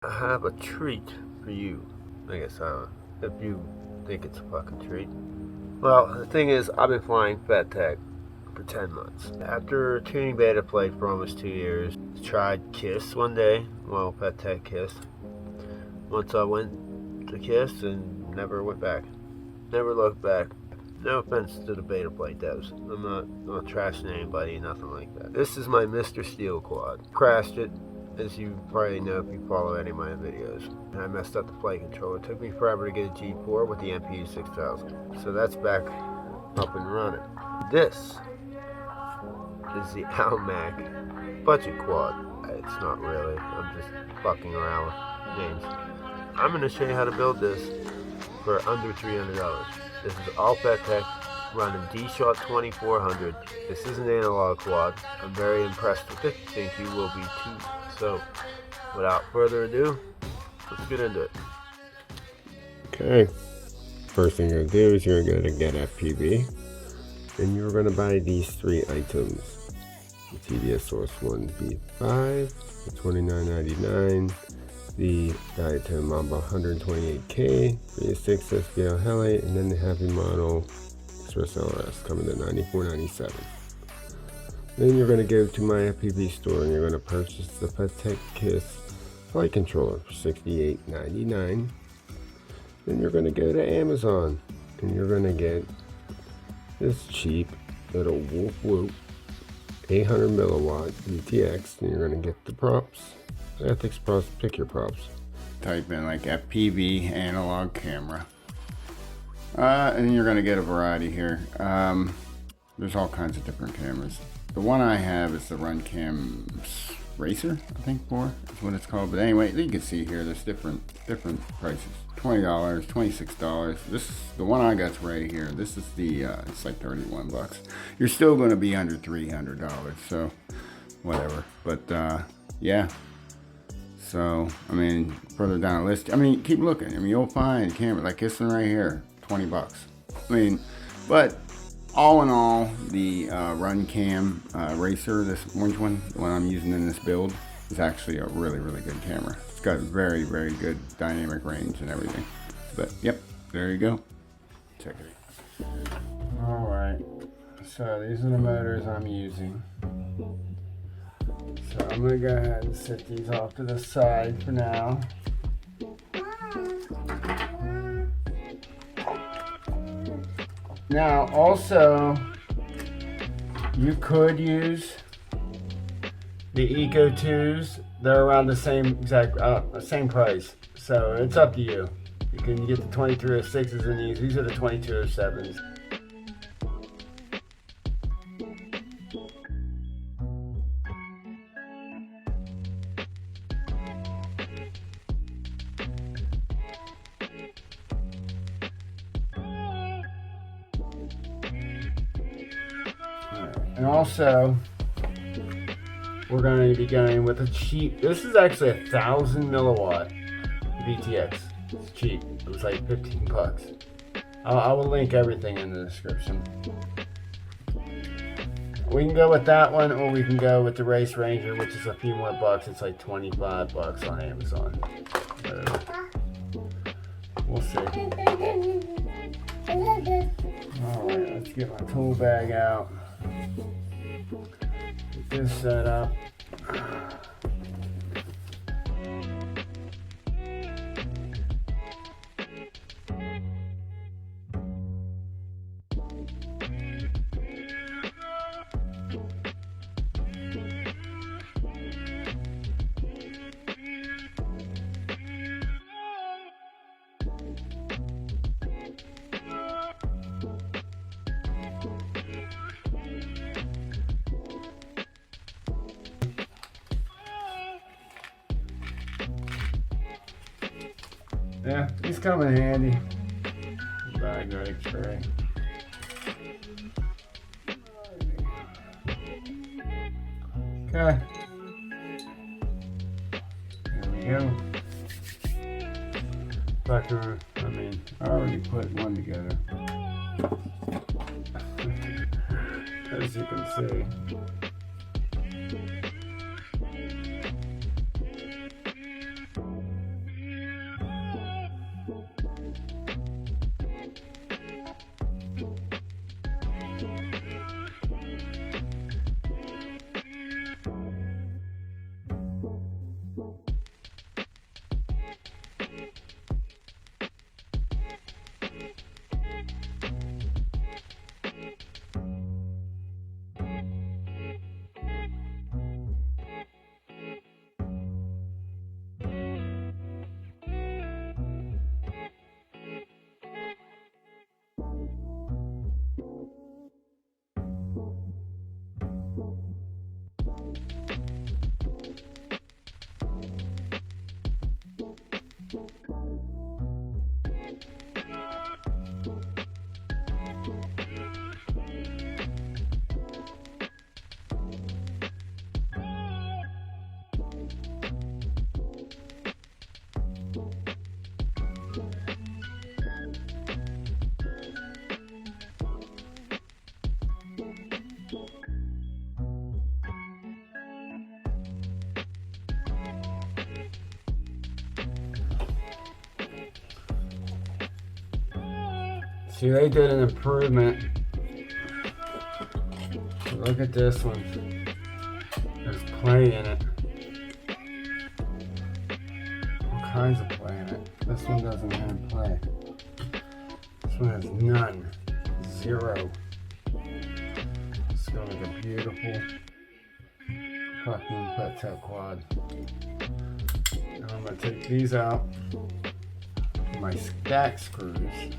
I have a treat for you. I guess if you think it's a fucking treat. Well, the thing is, I've been flying FETtec for 10 months. After tuning beta flight for almost 2 years, tried KISS one day. Well, FETtec KISS. Once I went to KISS and never went back. Never looked back. No offense to the beta flight devs. I'm not trashing anybody, nothing like that. This is my Mr. Steel quad. Crashed it, as you probably know if you follow any of my videos. And I messed up the flight controller. It took me forever to get a G4 with the MPU 6000. So that's back up and running. This is the Almac budget quad. It's not really. I'm just fucking around with names. I'm going to show you how to build this for under $300. This is all FETtec, running D-Shot 2400. This is an analog quad. I'm very impressed with it. I think you will be too. So, without further ado, let's get into it. Okay, first thing you're going to do is you're going to get FPV, and you're going to buy these 3 items. The TBS Source 1B5, the $29.99, the Diatom Mamba 128K, 3.6 SBL Helate, and then the Heavy Model Express LRS coming to $94.97. Then you're going to go to my FPV store and you're going to purchase the FETtec KISS flight controller for $68.99. Then you're going to go to Amazon and you're going to get this cheap little whoop 800 milliwatt VTX, and you're going to get the props. Ethics props, pick your props. Type in like FPV analog camera. And you're going to get a variety here. There's all kinds of different cameras. The one I have is the Runcam Racer, I think, is what it's called. But anyway, you can see here there's different prices. $20, $26. This is the one I got right here. This is the it's like 31 bucks. You're still going to be under $300, so whatever. But yeah. So I mean, further down the list, I mean, keep looking. I mean, you'll find a camera like this one right here, 20 bucks. I mean, but all in all, the Runcam Racer, this orange one, the one I'm using in this build, is actually a really good camera. It's got very good dynamic range and everything. But yep, there you go. Check it out. All right, so these are the motors I'm using. So I'm gonna go ahead and set these off to the side for now. Now, also, you could use the Eco 2s. They're around the same price. So it's up to you. You can get the 2306s in these. These are the 2207s. And also, we're going to be going with a cheap, this is actually 1,000 milliwatt VTX. It's cheap. It was like 15 bucks. I will link everything in the description. We can go with that one, or we can go with the Race Ranger, which is a few more bucks. It's like 25 bucks on Amazon. We'll see. Alright, let's get my tool bag out. Get this set up. Yeah, these come in handy. Magnetic spray. Okay. There we go. I already put one together. As you can see. See, they did an improvement. Look at this one. There's play in it. All kinds of play in it. This one doesn't have play. This one has none. Zero. It's gonna be a beautiful fucking FETtec quad. Now I'm gonna take these out. My stack screws.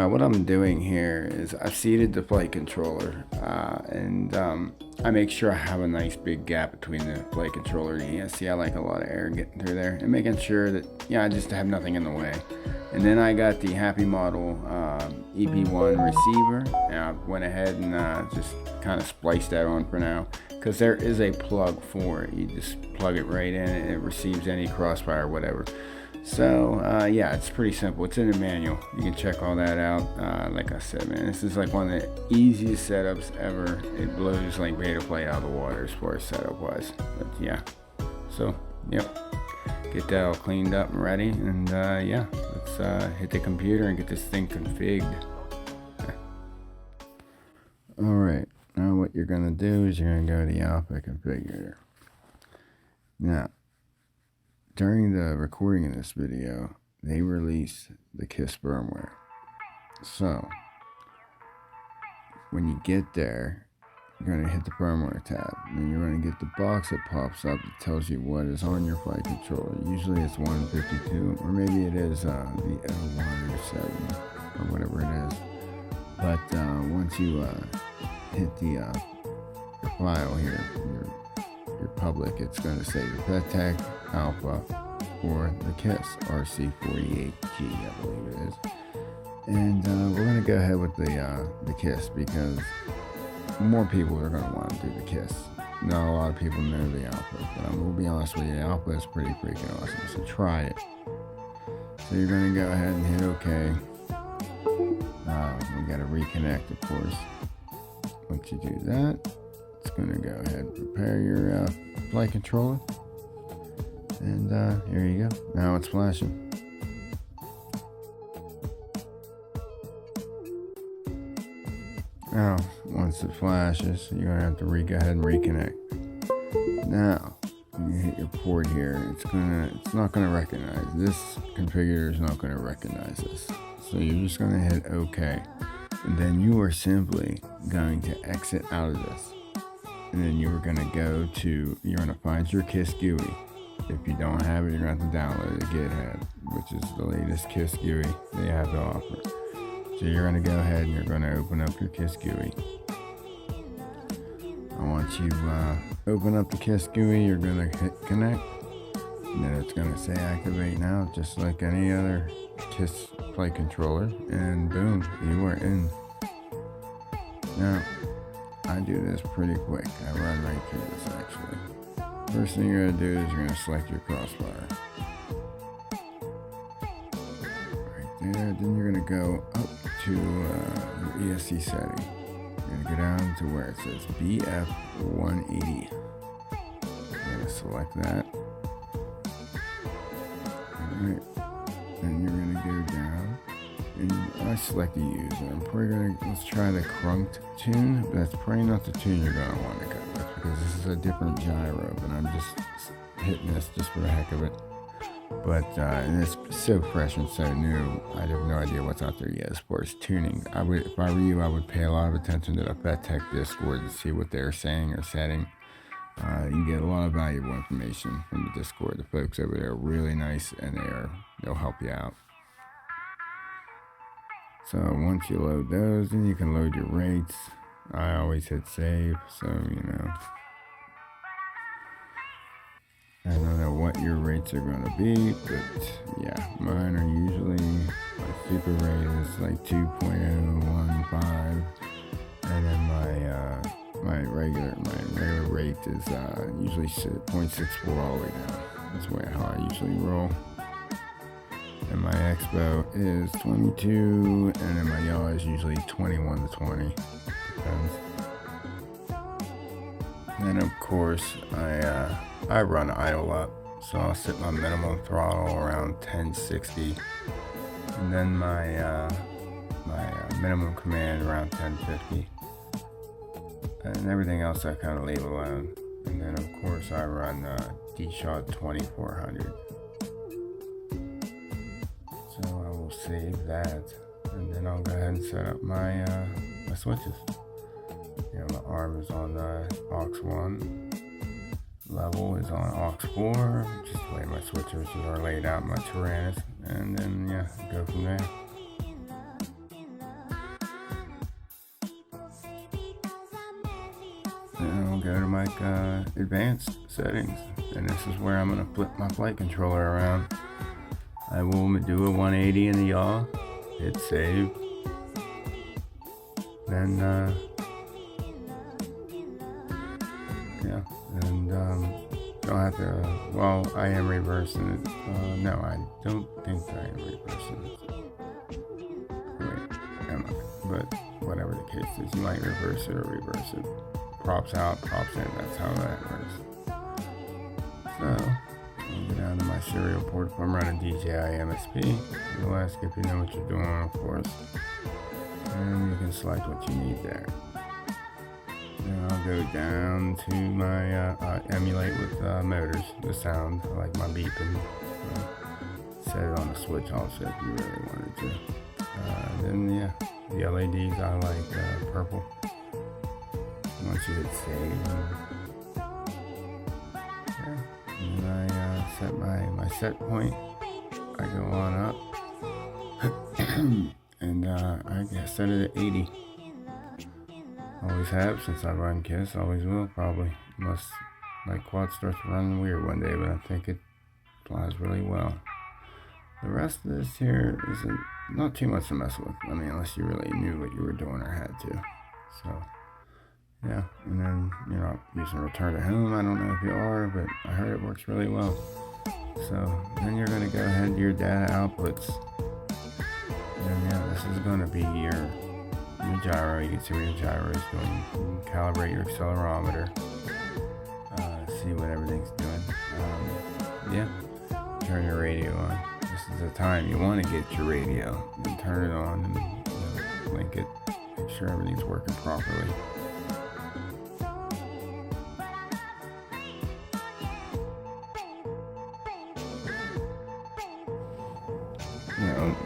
What I'm doing here is I've seated the flight controller, and I make sure I have a nice big gap between the flight controller and the ESC. I like a lot of air getting through there, and making sure that, yeah, I just have nothing in the way. And then I got the Happy Model EP1 receiver, and I went ahead and just kind of spliced that on for now, because there is a plug for it. You just plug it right in and it receives any crossfire or whatever. So yeah, it's pretty simple. It's in the manual. You can check all that out. Like I said, man, this is like one of the easiest setups ever. It blows like beta plate out of the water as far as setup wise. But yeah, so yep, get that all cleaned up and ready, and yeah, let's hit the computer and get this thing configured. All right, now what you're gonna do is you're gonna go to the Alpha configurator. Now, during the recording of this video, they released the KISS firmware. So, when you get there, you're going to hit the firmware tab. And you're going to get the box that pops up that tells you what is on your flight controller. Usually it's 152, or maybe it is the L1 or 7, or whatever it is. But once you hit the file here, your public, it's going to say the FETtec Alpha or the KISS RC48G, I believe it is. And we're going to go ahead with the KISS, because more people are going to want to do the KISS. Not a lot of people know the Alpha, but we'll be honest with you, the Alpha is pretty freaking awesome, so try it. So you're going to go ahead and hit OK. We got to reconnect, of course. Once you do that, it's going to go ahead and prepare your flight controller. And here you go. Now it's flashing. Now, once it flashes, you're gonna have to go ahead and reconnect. Now, when you hit your port here, it's not gonna recognize this configurator is not gonna recognize this. So you're just gonna hit OK, and then you are simply going to exit out of this, and then you're gonna find your KISS GUI. If you don't have it, you're gonna have to download the GitHub, which is the latest KISS GUI they have to offer. So you're going to go ahead and you're going to open up your KISS GUI. Once you open up the KISS GUI, you're going to hit connect. And then it's going to say activate now, just like any other KISS flight controller. And boom, you are in. Now, I do this pretty quick. I run right through this actually. First thing you're going to do is you're going to select your crossfire. Right there, then you're going to go up to your ESC setting. You're going to go down to where it says BF180. You're going to select that. Alright, then you're going to go down, and I select the user. I'm probably going to, let's try the crunked tune. That's probably not the tune you're going to want to go with, because this is a different gyro, and I'm just hitting this just for the heck of it. But and it's so fresh and so new, I have no idea what's out there yet as far as tuning. If I were you, I would pay a lot of attention to the FETtec Discord to see what they're saying or setting. You can get a lot of valuable information from the Discord. The folks over there are really nice, and they'll help you out. So once you load those, then you can load your rates. I always hit save, so you know. I don't know what your rates are going to be, but yeah, mine are usually, my super rate is like 2.015, and then my regular rate is usually 0.64 all the way down. That's how I usually roll. And my expo is 22, and then my yaw is usually 21 to 20. Depends. And of course, I run idle up, so I'll set my minimum throttle around 1060, and then my minimum command around 1050, and everything else I kind of leave alone. And then of course I run D-Shot 2400. So I will save that, and then I'll go ahead and set up my switches. You know, my arm is on aux 1, level is on aux 4, just the way my switches are laid out in my Tyrannus, and then yeah, go from there. Then I'll go to my advanced settings, and this is where I'm going to flip my flight controller around. I will do a 180 in the yaw, hit save, then yeah, and don't have to, well, I am reversing it. No, I don't think I am reversing it. Wait, am I? But whatever the case is, you might reverse it or reverse it. Props out, props in, that's how that works. So, I'll go down to my serial port if I'm running DJI MSP. It'll ask if you know what you're doing, of course. And you can select what you need there. Then I'll go down to my emulate with motors, the sound. I like my beeping. Set it on the switch also if you really wanted to. Then yeah, the LEDs I like purple. Once you hit save, yeah, and then I set my set point. I go on up, and I guess set it at 80. Always have since I run KISS, always will probably, unless my quad starts running weird one day, but I think it flies really well. The rest of this here isn't not too much to mess with. I mean, unless you really knew what you were doing or had to. So yeah, and then you're not using return to home. I don't know if you are, but I heard it works really well. So then you're going to go ahead to your data outputs. And yeah, this is going to be your gyro. You can see where your gyro is doing. You can calibrate your accelerometer, see what everything's doing. yeah, turn your radio on. This is the time you want to get your radio and turn it on and link it, make sure everything's working properly.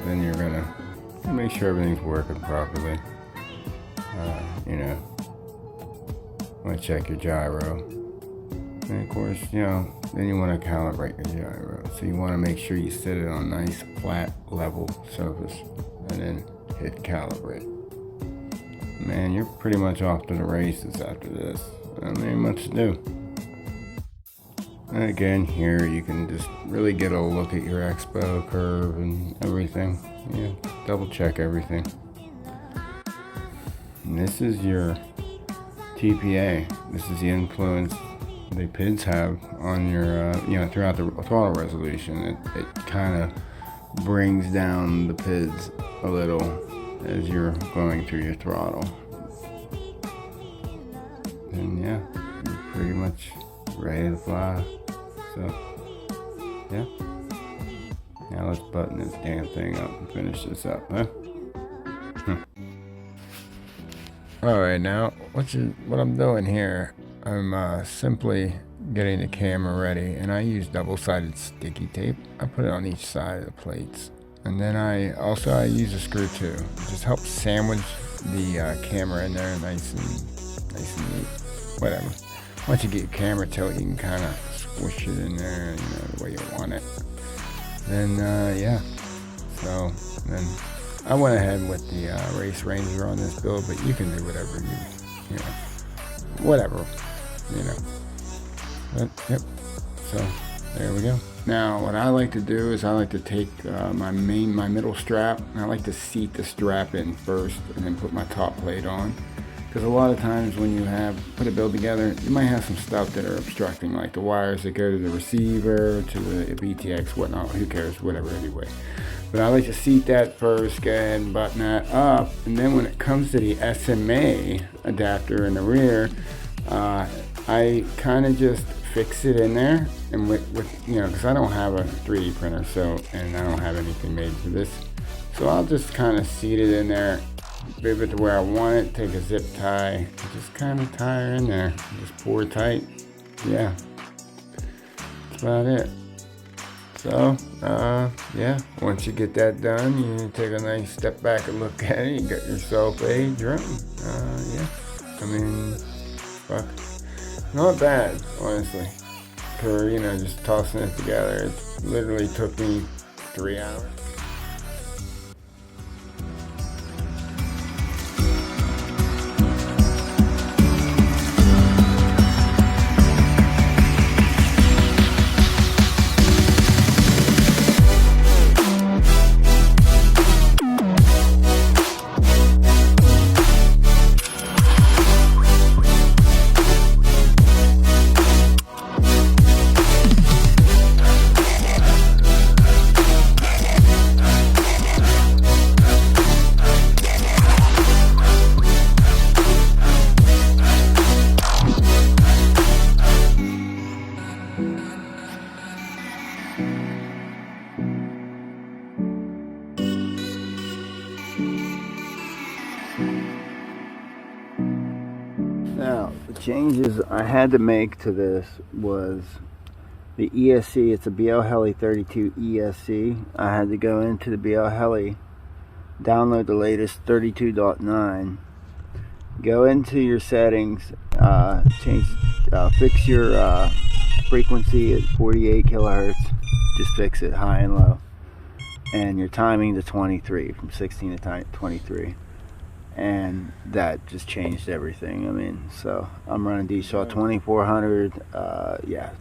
Then you're gonna make sure everything's working properly. Want to check your gyro, and of course, then you want to calibrate your gyro. So you want to make sure you set it on a nice, flat, level surface, and then hit calibrate. Man, you're pretty much off to the races after this. Not much to do. And again, here you can just really get a look at your expo curve and everything. Double check everything. And this is your TPA. This is the influence the PIDs have on your, throughout the throttle resolution. It kind of brings down the PIDs a little as you're going through your throttle. And you're pretty much ready to fly. So, now let's button this damn thing up and finish this up, huh? Alright, now what I'm doing here, I'm simply getting the camera ready, and I use double-sided sticky tape. I put it on each side of the plates, and then I use a screw too. It just helps sandwich the camera in there nice and neat. Whatever. Once you get your camera tilt, you can kind of squish it in there, the way you want it. Then so then I went ahead with the Race Ranger on this build, but you can do whatever whatever. But, yep. So there we go. Now what I like to do is I like to take my middle strap, and I like to seat the strap in first and then put my top plate on. Because a lot of times when you put a build together, you might have some stuff that are obstructing, like the wires that go to the receiver, to the VTX, whatnot, who cares, whatever, anyway. But I like to seat that first, go ahead and button that up, and then when it comes to the SMA adapter in the rear, I kind of just fix it in there, and with because I don't have a 3D printer, and I don't have anything made for this, so I'll just kind of seat it in there, bib it to where I want it, take a zip tie, just kind of tie her in there, just pour tight. Yeah, that's about it. So, once you get that done, you take a nice step back and look at it, you got yourself a drone. Fuck, not bad, honestly, for, just tossing it together. It literally took me 3 hours. Now, the changes I had to make to this was the ESC. It's a BL Heli 32 ESC. I had to go into the BL Heli, download the latest 32.9, go into your settings, fix your frequency at 48 kilohertz, just fix it high and low, and your timing to 23, from 16 to 23. And that just changed everything. So I'm running DShaw 2400. Yep.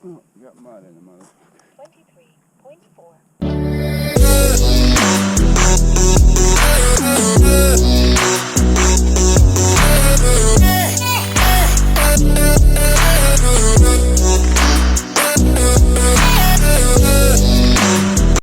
Oh, got mud in the mother. 23.4